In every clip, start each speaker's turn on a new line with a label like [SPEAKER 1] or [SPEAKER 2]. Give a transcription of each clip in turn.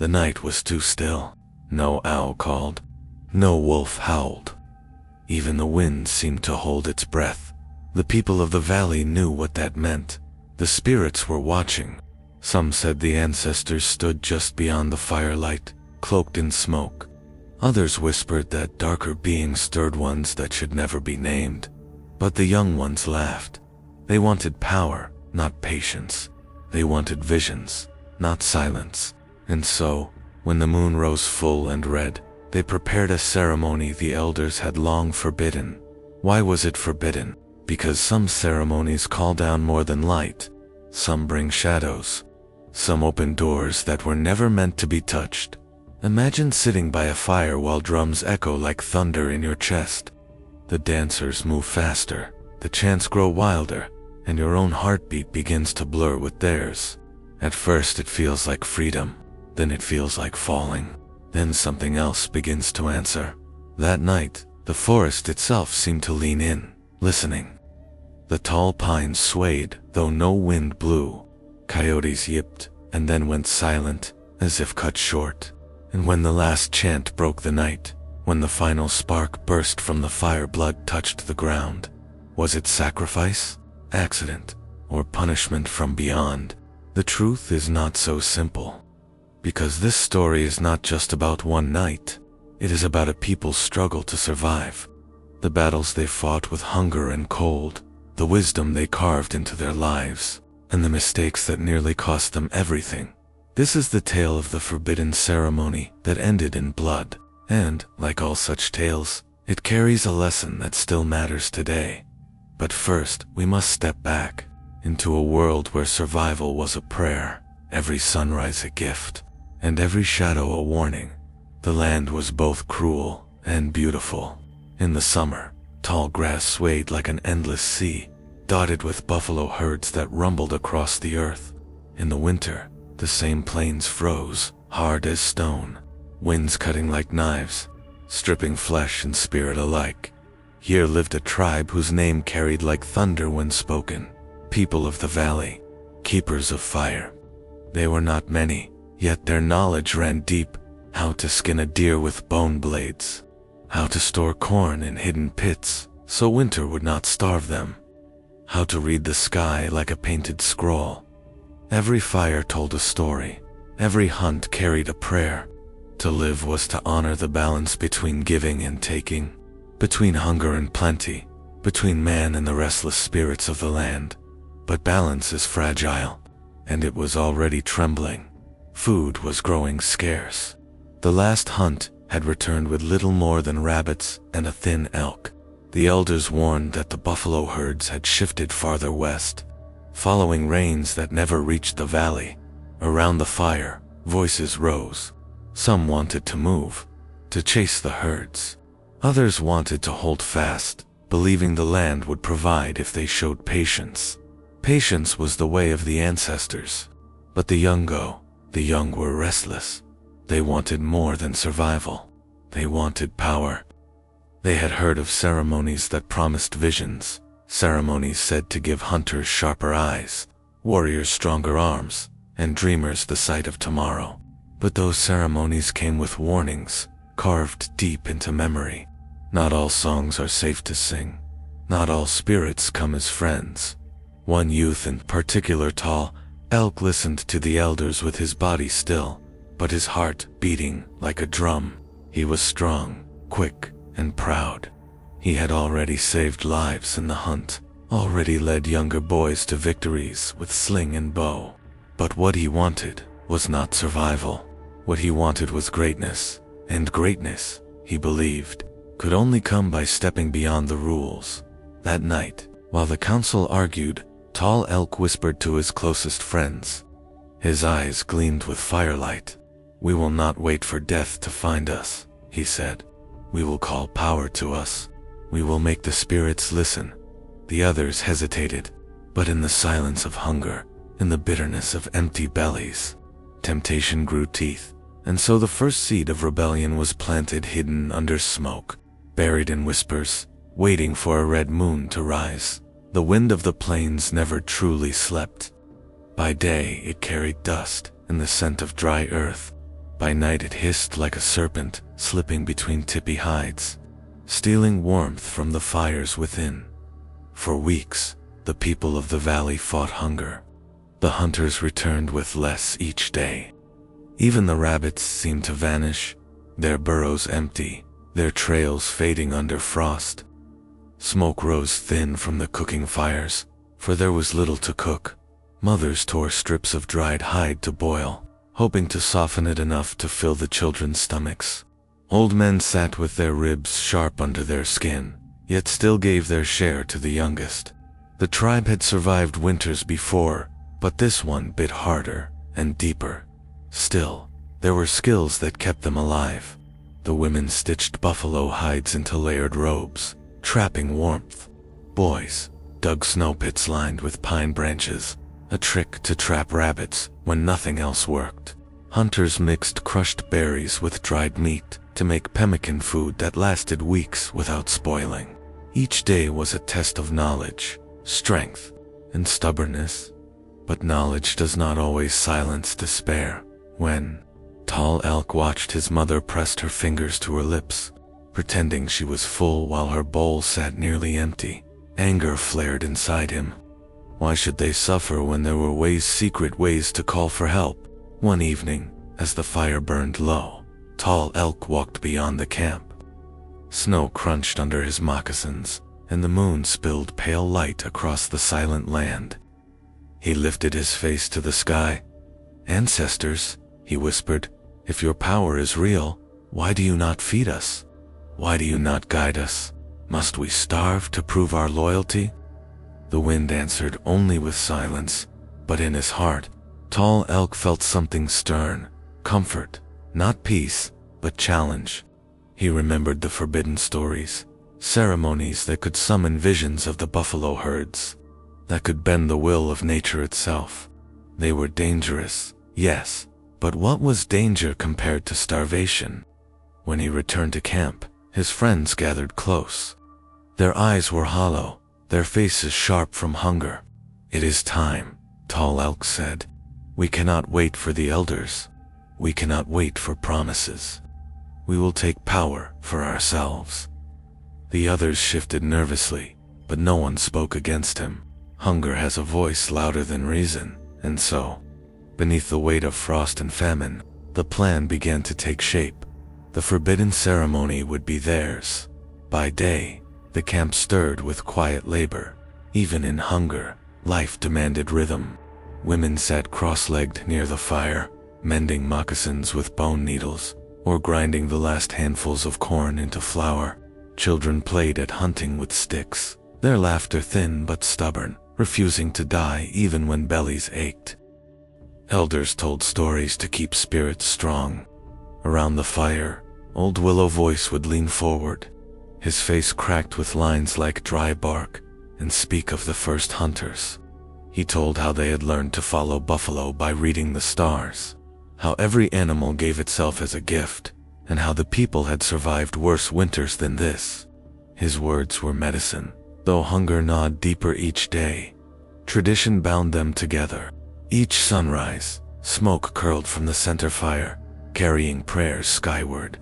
[SPEAKER 1] The night was too still. No owl called. No wolf howled. Even the wind seemed to hold its breath. The people of the valley knew what that meant. The spirits were watching. Some said the ancestors stood just beyond the firelight, cloaked in smoke. Others whispered that darker beings stirred ones that should never be named. But the young ones laughed. They wanted power, not patience. They wanted visions, not silence. And so, when the moon rose full and red, they prepared a ceremony the elders had long forbidden. Why was it forbidden? Because some ceremonies call down more than light. Some bring shadows. Some open doors that were never meant to be touched. Imagine sitting by a fire while drums echo like thunder in your chest. The dancers move faster, the chants grow wilder, and your own heartbeat begins to blur with theirs. At first it feels like freedom, then it feels like falling. Then something else begins to answer. That night, the forest itself seemed to lean in, listening. The tall pines swayed, though no wind blew. Coyotes yipped, and then went silent, as if cut short. And when the last chant broke the night, when the final spark burst from the fire, blood touched the ground. Was it sacrifice, accident, or punishment from beyond? The truth is not so simple. Because this story is not just about one night. It is about a people's struggle to survive. The battles they fought with hunger and cold, the wisdom they carved into their lives, and the mistakes that nearly cost them everything. This is the tale of the forbidden ceremony that ended in blood, and, like all such tales, it carries a lesson that still matters today. But first, we must step back, into a world where survival was a prayer, every sunrise a gift, and every shadow a warning. The land was both cruel and beautiful. In the summer, tall grass swayed like an endless sea, dotted with buffalo herds that rumbled across the earth. In the winter, the same plains froze, hard as stone, winds cutting like knives, stripping flesh and spirit alike. Here lived a tribe whose name carried like thunder when spoken. People of the valley, keepers of fire. They were not many, yet their knowledge ran deep. How to skin a deer with bone blades. How to store corn in hidden pits, so winter would not starve them. How to read the sky like a painted scroll. Every fire told a story. Every hunt carried a prayer. To live was to honor the balance between giving and taking, between hunger and plenty, between man and the restless spirits of the land. But balance is fragile, and it was already trembling. Food was growing scarce. The last hunt had returned with little more than rabbits and a thin elk. The elders warned that the buffalo herds had shifted farther west, following rains that never reached the valley. Around the fire, voices rose. Some wanted to move, to chase the herds. Others wanted to hold fast, believing the land would provide if they showed patience. Patience was the way of the ancestors. But the young were restless. They wanted more than survival. They wanted power. They had heard of ceremonies that promised visions, ceremonies said to give hunters sharper eyes, warriors stronger arms, and dreamers the sight of tomorrow. But those ceremonies came with warnings, carved deep into memory. Not all songs are safe to sing. Not all spirits come as friends. One youth in particular, tall elk, listened to the elders with his body still, but his heart beating like a drum. He was strong, quick, and proud. He had already saved lives in the hunt, already led younger boys to victories with sling and bow. But what he wanted was not survival. What he wanted was greatness, and greatness, he believed, could only come by stepping beyond the rules. That night, while the council argued, Tall Elk whispered to his closest friends. His eyes gleamed with firelight. "We will not wait for death to find us," he said. "We will call power to us. We will make the spirits listen." The others hesitated, but in the silence of hunger, in the bitterness of empty bellies, temptation grew teeth, and so the first seed of rebellion was planted, hidden under smoke, buried in whispers, waiting for a red moon to rise. The wind of the plains never truly slept. By day it carried dust and the scent of dry earth. By night it hissed like a serpent, slipping between tippy hides, stealing warmth from the fires within. For weeks, the people of the valley fought hunger. The hunters returned with less each day. Even the rabbits seemed to vanish, their burrows empty, their trails fading under frost. Smoke rose thin from the cooking fires, for there was little to cook. Mothers tore strips of dried hide to boil, hoping to soften it enough to fill the children's stomachs. Old men sat with their ribs sharp under their skin, yet still gave their share to the youngest. The tribe had survived winters before, but this one bit harder and deeper. Still, there were skills that kept them alive. The women stitched buffalo hides into layered robes, trapping warmth. Boys dug snow pits lined with pine branches, a trick to trap rabbits when nothing else worked. Hunters mixed crushed berries with dried meat to make pemmican food that lasted weeks without spoiling. Each day was a test of knowledge, strength, and stubbornness. But knowledge does not always silence despair. When Tall Elk watched his mother pressed her fingers to her lips, pretending she was full while her bowl sat nearly empty, anger flared inside him. Why should they suffer when there were secret ways to call for help? One evening, as the fire burned low, Tall Elk walked beyond the camp. Snow crunched under his moccasins, and the moon spilled pale light across the silent land. He lifted his face to the sky. "Ancestors," he whispered, "if your power is real, why do you not feed us? Why do you not guide us? Must we starve to prove our loyalty?" The wind answered only with silence, but in his heart, Tall Elk felt something stern, comfort, not peace, but challenge. He remembered the forbidden stories, ceremonies that could summon visions of the buffalo herds, that could bend the will of nature itself. They were dangerous, yes, but what was danger compared to starvation? When he returned to camp, his friends gathered close. Their eyes were hollow, their faces sharp from hunger. "It is time," Tall Elk said. "We cannot wait for the elders. We cannot wait for promises. We will take power for ourselves." The others shifted nervously, but no one spoke against him. Hunger has a voice louder than reason, and so, beneath the weight of frost and famine, the plan began to take shape. The forbidden ceremony would be theirs. By day, the camp stirred with quiet labor. Even in hunger, life demanded rhythm. Women sat cross-legged near the fire, mending moccasins with bone needles, or grinding the last handfuls of corn into flour. Children played at hunting with sticks, their laughter thin but stubborn, refusing to die even when bellies ached. Elders told stories to keep spirits strong. Around the fire, Old Willow Voice would lean forward, his face cracked with lines like dry bark, and speak of the first hunters. He told how they had learned to follow buffalo by reading the stars, how every animal gave itself as a gift, and how the people had survived worse winters than this. His words were medicine, though hunger gnawed deeper each day. Tradition bound them together. Each sunrise, smoke curled from the center fire, carrying prayers skyward.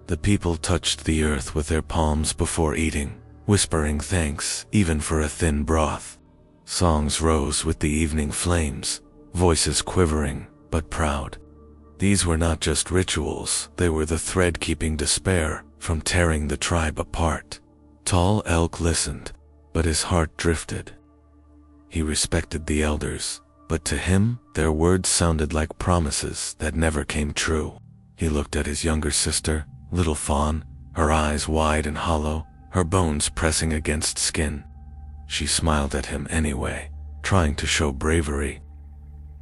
[SPEAKER 1] The people touched the earth with their palms before eating, whispering thanks even for a thin broth. Songs rose with the evening flames, voices quivering but proud. These were not just rituals, they were the thread keeping despair from tearing the tribe apart. Tall Elk listened, but his heart drifted. He respected the elders, but to him, their words sounded like promises that never came true. He looked at his younger sister, Little Fawn, her eyes wide and hollow, her bones pressing against skin. She smiled at him anyway, trying to show bravery.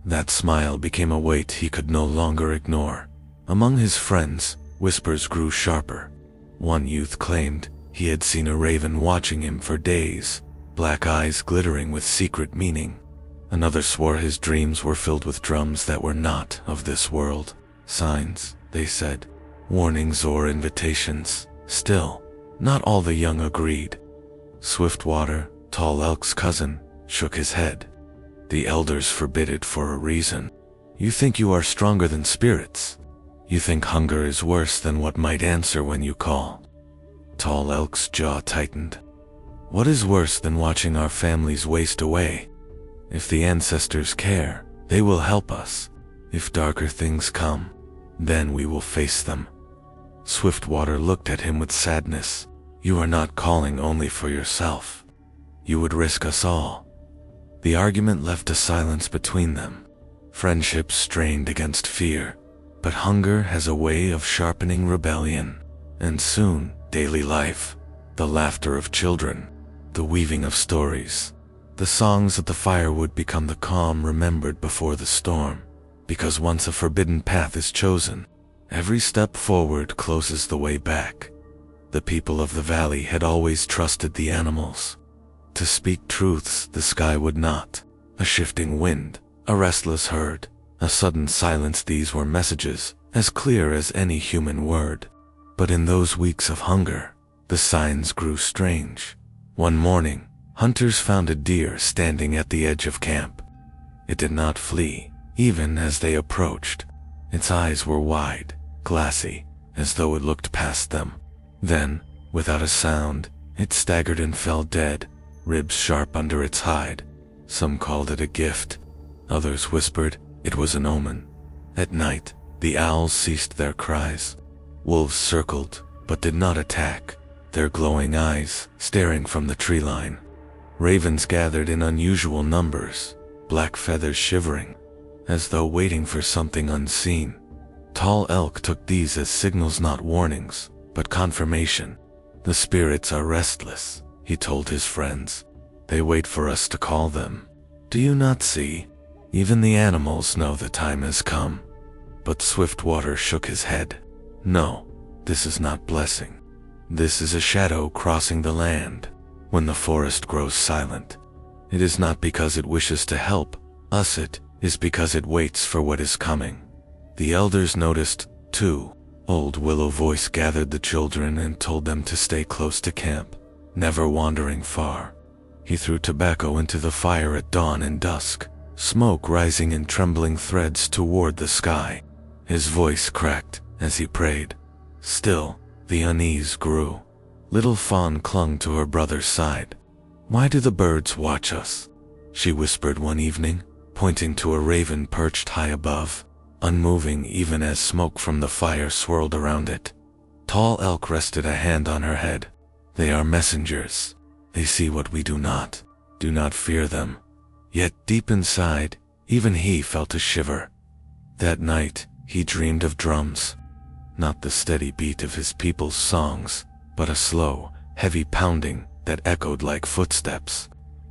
[SPEAKER 1] That smile became a weight he could no longer ignore. Among his friends, whispers grew sharper. One youth claimed he had seen a raven watching him for days, black eyes glittering with secret meaning. Another swore his dreams were filled with drums that were not of this world. Signs, they said, warnings or invitations. Still, not all the young agreed. Swiftwater, Tall Elk's cousin, shook his head. "The elders forbid it for a reason. You think you are stronger than spirits. You think hunger is worse than what might answer when you call. Tall Elk's jaw tightened. What is worse than watching our families waste away? If the ancestors care, they will help us. If darker things come, then we will face them. Swiftwater looked at him with sadness. You are not calling only for yourself. You would risk us all. The argument left a silence between them. Friendship strained against fear, but hunger has a way of sharpening rebellion. And soon, daily life, the laughter of children, the weaving of stories, the songs at the fire would become the calm remembered before the storm. Because once a forbidden path is chosen, every step forward closes the way back. The people of the valley had always trusted the animals. To speak truths the sky would not. A shifting wind, a restless herd, a sudden silence, these were messages as clear as any human word. But in those weeks of hunger, the signs grew strange. One morning, hunters found a deer standing at the edge of camp. It did not flee, even as they approached. Its eyes were wide, glassy, as though it looked past them. Then, without a sound, it staggered and fell dead, ribs sharp under its hide. Some called it a gift. Others whispered it was an omen. At night, the owls ceased their cries. Wolves circled, but did not attack, their glowing eyes staring from the tree line. Ravens gathered in unusual numbers, black feathers shivering, as though waiting for something unseen. Tall Elk took these as signals, not warnings, but confirmation. The spirits are restless, he told his friends. They wait for us to call them. Do you not see? Even the animals know the time has come. But Swiftwater shook his head. No, this is not blessing. This is a shadow crossing the land. When the forest grows silent, it is not because it wishes to help us, it is because it waits for what is coming. The elders noticed, too. Old Willow Voice gathered the children and told them to stay close to camp, never wandering far. He threw tobacco into the fire at dawn and dusk, smoke rising in trembling threads toward the sky. His voice cracked as he prayed. Still, the unease grew. Little Fawn clung to her brother's side. Why do the birds watch us? She whispered one evening, pointing to a raven perched high above, unmoving even as smoke from the fire swirled around it. Tall Elk rested a hand on her head. They are messengers. They see what we do not. Do not fear them. Yet deep inside, even he felt a shiver. That night, he dreamed of drums. Not the steady beat of his people's songs, but a slow, heavy pounding that echoed like footsteps.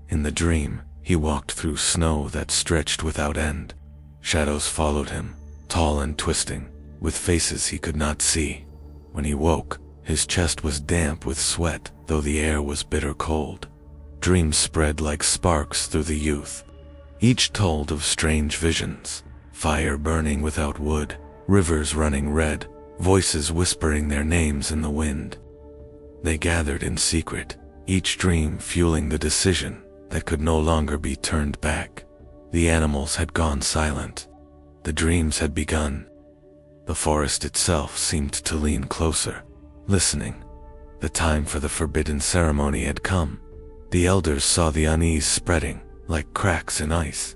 [SPEAKER 1] In the dream, he walked through snow that stretched without end. Shadows followed him, tall and twisting, with faces he could not see. When he woke, his chest was damp with sweat, though the air was bitter cold. Dreams spread like sparks through the youth. Each told of strange visions, fire burning without wood, rivers running red, voices whispering their names in the wind. They gathered in secret, each dream fueling the decision that could no longer be turned back. The animals had gone silent. The dreams had begun. The forest itself seemed to lean closer, listening. The time for the forbidden ceremony had come. The elders saw the unease spreading, like cracks in ice.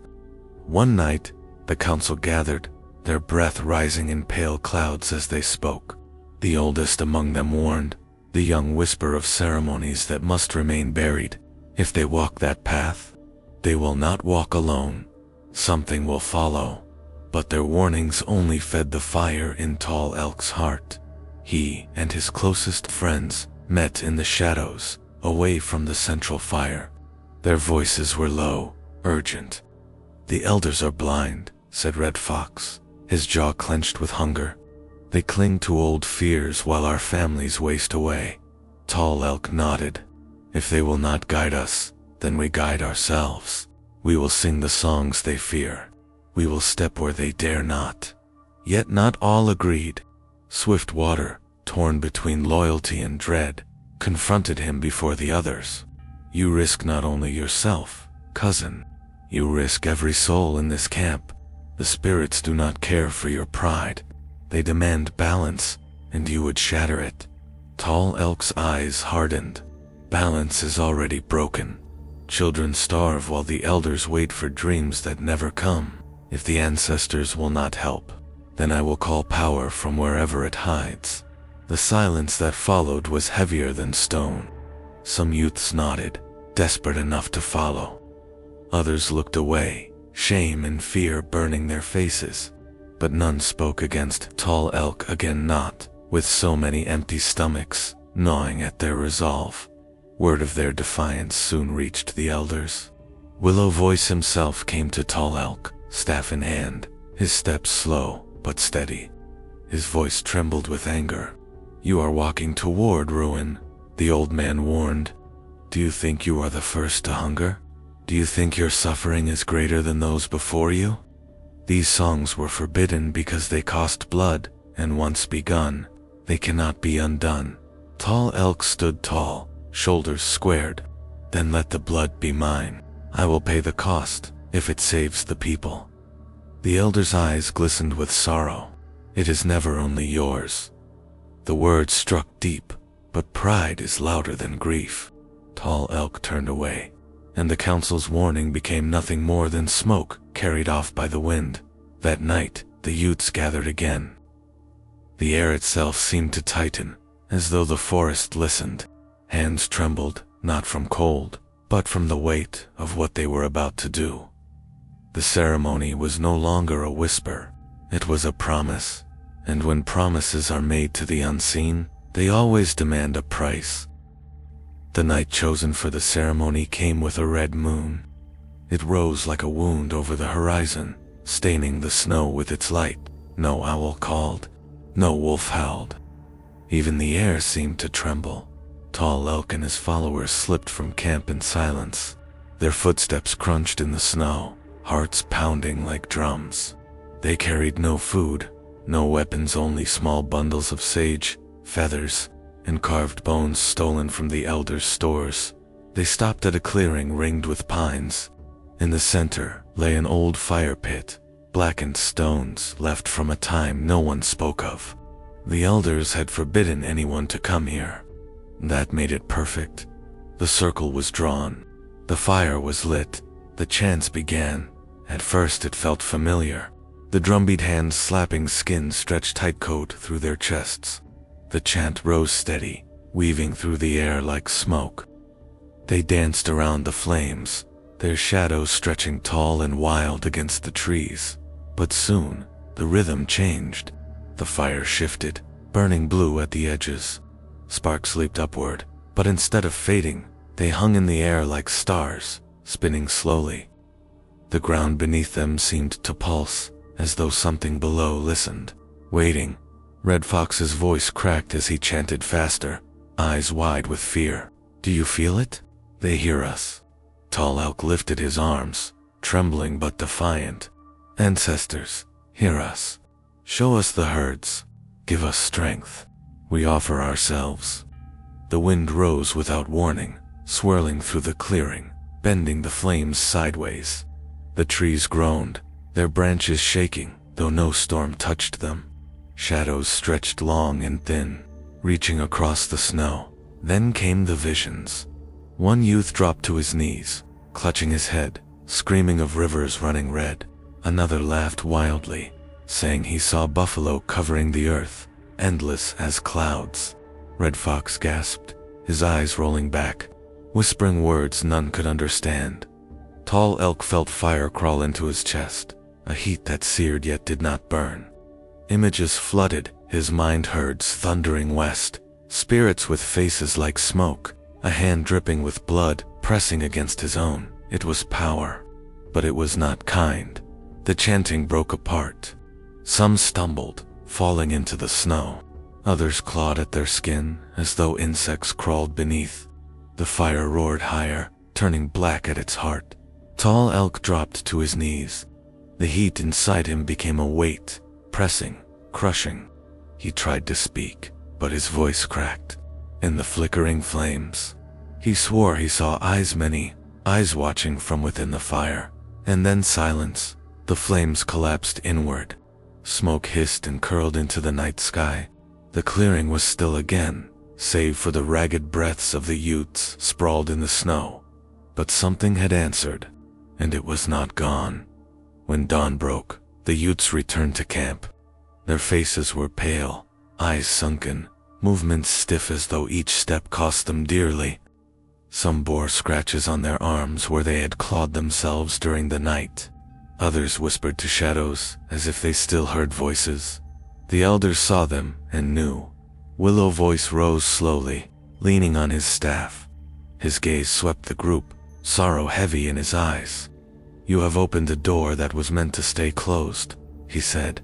[SPEAKER 1] One night, the council gathered, their breath rising in pale clouds as they spoke. The oldest among them warned, the young whisper of ceremonies that must remain buried. If they walk that path, they will not walk alone. Something will follow. But their warnings only fed the fire in Tall Elk's heart. He and his closest friends met in the shadows, away from the central fire. Their voices were low, urgent. The elders are blind, said Red Fox, his jaw clenched with hunger. They cling to old fears while our families waste away. Tall Elk nodded. If they will not guide us, then we guide ourselves. We will sing the songs they fear. We will step where they dare not. Yet not all agreed. Swiftwater, torn between loyalty and dread, confronted him before the others. You risk not only yourself, cousin. You risk every soul in this camp. The spirits do not care for your pride. They demand balance, and you would shatter it. Tall Elk's eyes hardened. Balance is already broken. Children starve while the elders wait for dreams that never come. If the ancestors will not help, then I will call power from wherever it hides. The silence that followed was heavier than stone. Some youths nodded, desperate enough to follow. Others looked away, shame and fear burning their faces. But none spoke against Tall Elk again, not with so many empty stomachs gnawing at their resolve. Word of their defiance soon reached the elders. Willow Voice himself came to Tall Elk, staff in hand, his steps slow but steady. His voice trembled with anger. "You are walking toward ruin," the old man warned. "Do you think you are the first to hunger? Do you think your suffering is greater than those before you?" These songs were forbidden because they cost blood, and once begun, they cannot be undone. Tall Elk stood tall, shoulders squared. "Then let the blood be mine. I will pay the cost, if it saves the people." The elder's eyes glistened with sorrow. "It is never only yours." The words struck deep, but pride is louder than grief. Tall Elk turned away, and the council's warning became nothing more than smoke carried off by the wind. That night, the youths gathered again. The air itself seemed to tighten, as though the forest listened. Hands trembled, not from cold, but from the weight of what they were about to do. The ceremony was no longer a whisper, it was a promise, and when promises are made to the unseen, they always demand a price. The night chosen for the ceremony came with a red moon. It rose like a wound over the horizon, staining the snow with its light. No owl called, no wolf howled. Even the air seemed to tremble. Tall Elk and his followers slipped from camp in silence. Their footsteps crunched in the snow, hearts pounding like drums. They carried no food, no weapons, only small bundles of sage, feathers, and carved bones stolen from the elders' stores. They stopped at a clearing ringed with pines. In the center lay an old fire pit, blackened stones left from a time no one spoke of. The elders had forbidden anyone to come here. That made it perfect. The circle was drawn. The fire was lit. The chants began. At first it felt familiar. The drumbeat hands slapping skin stretched tight coat through their chests. The chant rose steady, weaving through the air like smoke. They danced around the flames, their shadows stretching tall and wild against the trees. But soon, the rhythm changed. The fire shifted, burning blue at the edges. Sparks leaped upward, but instead of fading, they hung in the air like stars, spinning slowly. The ground beneath them seemed to pulse, as though something below listened, waiting. Red Fox's voice cracked as he chanted faster, eyes wide with fear. "Do you feel it? They hear us." Tall Elk lifted his arms, trembling but defiant. "Ancestors, hear us. Show us the herds. Give us strength. We offer ourselves." The wind rose without warning, swirling through the clearing, bending the flames sideways. The trees groaned, their branches shaking, though no storm touched them. Shadows stretched long and thin, reaching across the snow. Then came the visions. One youth dropped to his knees, clutching his head, screaming of rivers running red. Another laughed wildly, saying he saw buffalo covering the earth, endless as clouds. Red Fox gasped, his eyes rolling back, whispering words none could understand. Tall Elk felt fire crawl into his chest, a heat that seared yet did not burn. Images flooded, his mind herds thundering west, spirits with faces like smoke, a hand dripping with blood pressing against his own. It was power, but it was not kind. The chanting broke apart. Some stumbled, falling into the snow. Others clawed at their skin as though insects crawled beneath. The fire roared higher, turning black at its heart. Tall Elk dropped to his knees. The heat inside him became a weight, pressing, crushing. He tried to speak, but his voice cracked. In the flickering flames, he swore he saw eyes, many eyes watching from within the fire. And then silence. The flames collapsed inward. Smoke hissed and curled into the night sky. The clearing was still again, save for the ragged breaths of the Utes sprawled in the snow. But something had answered, and it was not gone. When dawn broke, the Utes returned to camp. Their faces were pale, eyes sunken, movements stiff as though each step cost them dearly. Some bore scratches on their arms where they had clawed themselves during the night. Others whispered to shadows as if they still heard voices. The elders saw them and knew. Willow's voice rose slowly, leaning on his staff. His gaze swept the group, sorrow heavy in his eyes. "You have opened a door that was meant to stay closed," he said.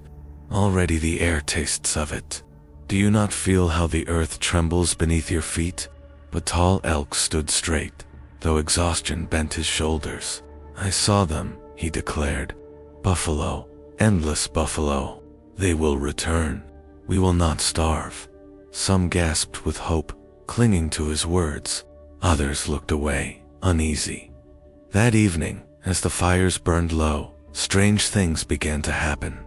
[SPEAKER 1] "Already the air tastes of it. Do you not feel how the earth trembles beneath your feet?" But Tall Elk stood straight, though exhaustion bent his shoulders. "I saw them," he declared. "Buffalo, endless buffalo. They will return. We will not starve." Some gasped with hope, clinging to his words. Others looked away, uneasy. That evening, as the fires burned low, strange things began to happen.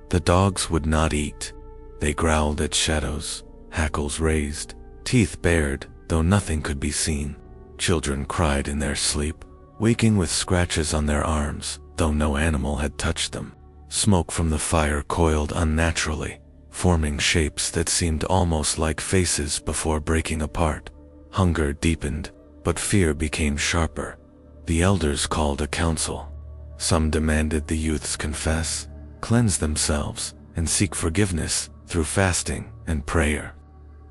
[SPEAKER 1] The dogs would not eat. They growled at shadows, hackles raised, teeth bared, though nothing could be seen. Children cried in their sleep, waking with scratches on their arms, though no animal had touched them. Smoke from the fire coiled unnaturally, forming shapes that seemed almost like faces before breaking apart. Hunger deepened, but fear became sharper. The elders called a council. Some demanded the youths confess, cleanse themselves, and seek forgiveness through fasting and prayer.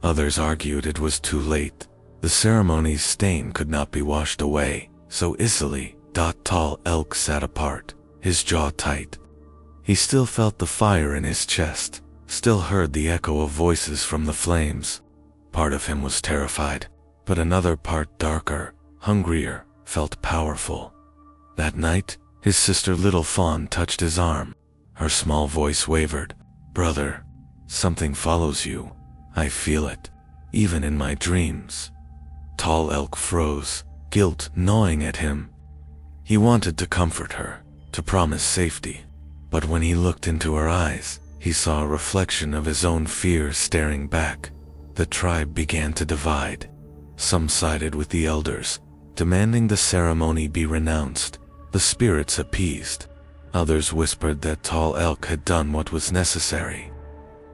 [SPEAKER 1] Others argued it was too late. The ceremony's stain could not be washed away so easily. Tall Elk sat apart, his jaw tight. He still felt the fire in his chest, still heard the echo of voices from the flames. Part of him was terrified, but another part, darker, hungrier, felt powerful. That night, his sister Little Fawn touched his arm. Her small voice wavered. "Brother, something follows you. I feel it, even in my dreams." Tall Elk froze, guilt gnawing at him. He wanted to comfort her, to promise safety. But when he looked into her eyes, he saw a reflection of his own fear staring back. The tribe began to divide. Some sided with the elders, demanding the ceremony be renounced, the spirits appeased. Others whispered that Tall Elk had done what was necessary,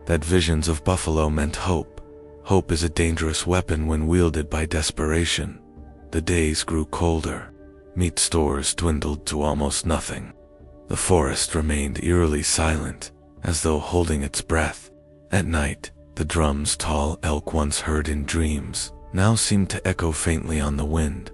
[SPEAKER 1] that visions of buffalo meant hope. Hope is a dangerous weapon when wielded by desperation. The days grew colder. Meat stores dwindled to almost nothing. The forest remained eerily silent, as though holding its breath. At night, the drums Tall Elk once heard in dreams now seemed to echo faintly on the wind.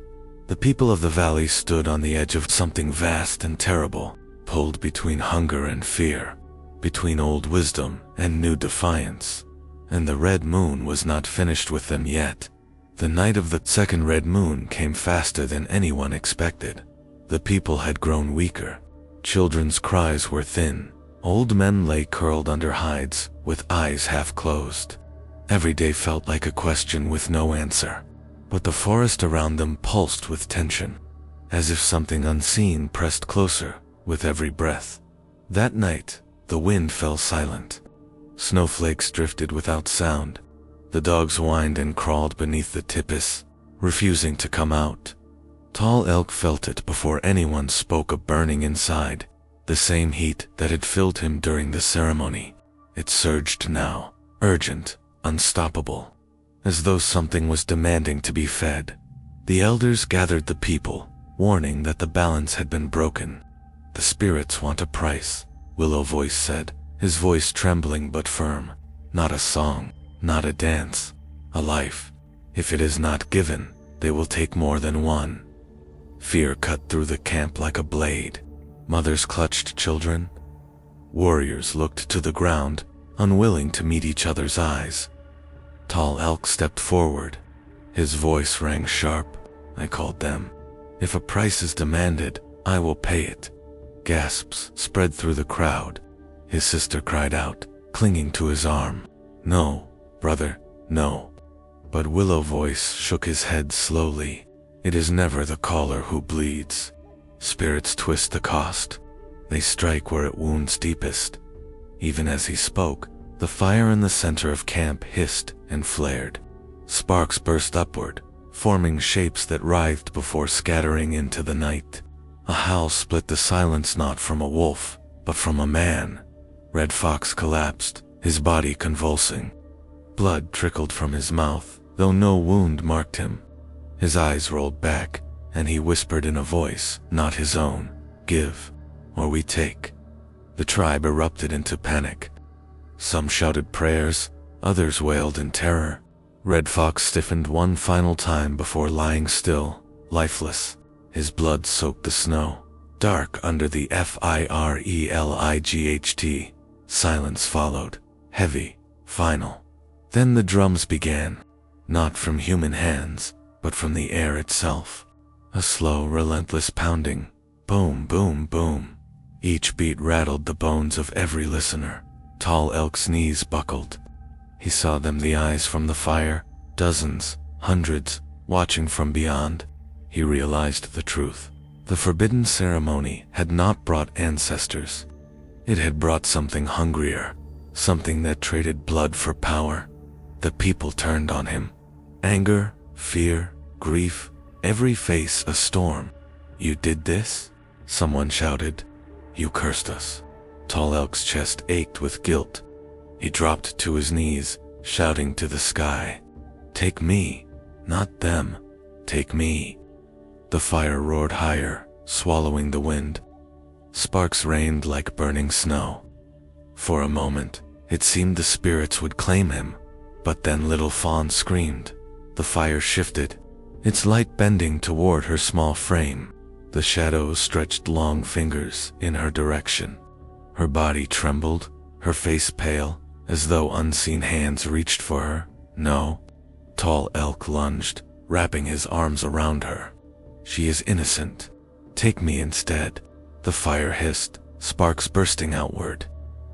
[SPEAKER 1] The people of the valley stood on the edge of something vast and terrible, pulled between hunger and fear, between old wisdom and new defiance. And the red moon was not finished with them yet. The night of the second red moon came faster than anyone expected. The people had grown weaker. Children's cries were thin. Old men lay curled under hides, with eyes half closed. Every day felt like a question with no answer. But the forest around them pulsed with tension, as if something unseen pressed closer with every breath. That night, the wind fell silent. Snowflakes drifted without sound. The dogs whined and crawled beneath the tipis, refusing to come out. Tall Elk felt it before anyone spoke, a burning inside, the same heat that had filled him during the ceremony. It surged now, urgent, unstoppable, as though something was demanding to be fed. The elders gathered the people, warning that the balance had been broken. "The spirits want a price," Willow Voice said, his voice trembling but firm. "Not a song, not a dance, a life. If it is not given, they will take more than one." Fear cut through the camp like a blade. Mothers clutched children. Warriors looked to the ground, unwilling to meet each other's eyes. Tall Elk stepped forward. His voice rang sharp. "I called them. If a price is demanded, I will pay it." Gasps spread through the crowd. His sister cried out, clinging to his arm. "No, brother, no." But Willow Voice shook his head slowly. "It is never the caller who bleeds. Spirits twist the cost. They strike where it wounds deepest. Even as he spoke, the fire in the center of camp hissed and flared. Sparks burst upward, forming shapes that writhed before scattering into the night. A howl split the silence, not from a wolf, but from a man. Red Fox collapsed, his body convulsing. Blood trickled from his mouth, though no wound marked him. His eyes rolled back, and he whispered in a voice not his own, "Give, or we take." The tribe erupted into panic. Some shouted prayers, others wailed in terror. Red Fox stiffened one final time before lying still, lifeless. His blood soaked the snow, dark under the firelight. Silence followed, heavy, final. Then the drums began, not from human hands, but from the air itself. A slow, relentless pounding, boom, boom, boom. Each beat rattled the bones of every listener. Tall Elk's knees buckled. He saw them, the eyes from the fire, dozens, hundreds, watching from beyond. He realized the truth. The forbidden ceremony had not brought ancestors. It had brought something hungrier, something that traded blood for power. The people turned on him. Anger, fear, grief, every face a storm. "You did this?" someone shouted. "You cursed us." Tall Elk's chest ached with guilt. He dropped to his knees, shouting to the sky, "Take me, not them, take me." The fire roared higher, swallowing the wind. Sparks rained like burning snow. For a moment, it seemed the spirits would claim him, but then Little Fawn screamed. The fire shifted, its light bending toward her small frame. The shadows stretched long fingers in her direction. Her body trembled, her face pale, as though unseen hands reached for her. "No." Tall Elk lunged, wrapping his arms around her. "She is innocent. Take me instead." The fire hissed, sparks bursting outward.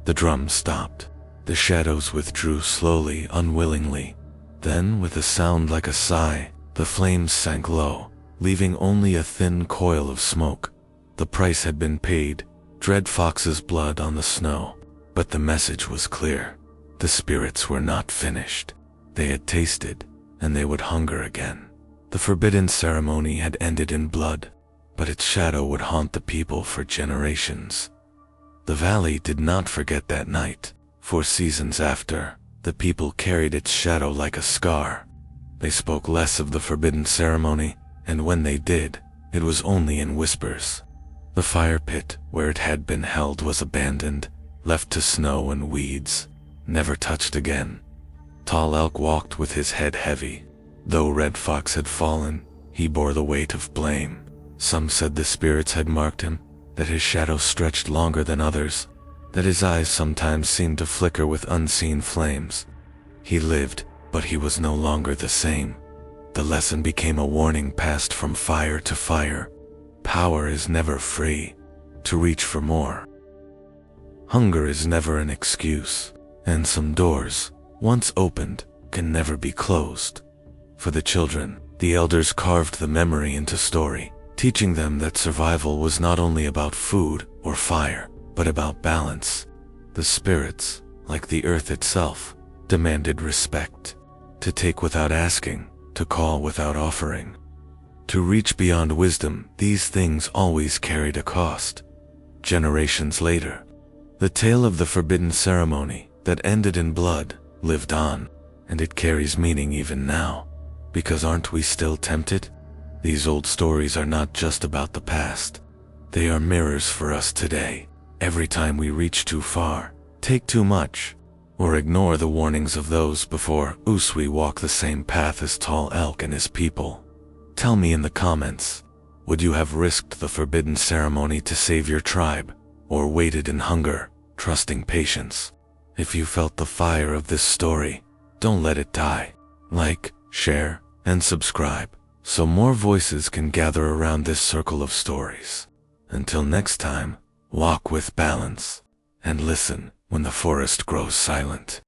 [SPEAKER 1] The drums stopped. The shadows withdrew slowly, unwillingly. Then, with a sound like a sigh, the flames sank low, leaving only a thin coil of smoke. The price had been paid, Red Fox's blood on the snow. But the message was clear. The spirits were not finished. They had tasted, and they would hunger again. The forbidden ceremony had ended in blood, but its shadow would haunt the people for generations. The valley did not forget that night. For seasons after, the people carried its shadow like a scar. They spoke less of the forbidden ceremony, and when they did, it was only in whispers. The fire pit, where it had been held, was abandoned, left to snow and weeds, never touched again. Tall Elk walked with his head heavy. Though Red Fox had fallen, he bore the weight of blame. Some said the spirits had marked him, that his shadow stretched longer than others, that his eyes sometimes seemed to flicker with unseen flames. He lived, but he was no longer the same. The lesson became a warning passed from fire to fire. Power is never free. To reach for more. Hunger is never an excuse, and some doors, once opened, can never be closed. For the children, the elders carved the memory into story, teaching them that survival was not only about food or fire, but about balance. The spirits, like the earth itself, demanded respect. To take without asking, to call without offering. To reach beyond wisdom, these things always carried a cost. Generations later, the tale of the forbidden ceremony that ended in blood lived on, and it carries meaning even now. Because aren't we still tempted? These old stories are not just about the past. They are mirrors for us today. Every time we reach too far, take too much, or ignore the warnings of those before us, we walk the same path as Tall Elk and his people. Tell me in the comments, would you have risked the forbidden ceremony to save your tribe, or waited in hunger, trusting patience? If you felt the fire of this story, don't let it die. Like, share, and subscribe, so more voices can gather around this circle of stories. Until next time, walk with balance, and listen when the forest grows silent.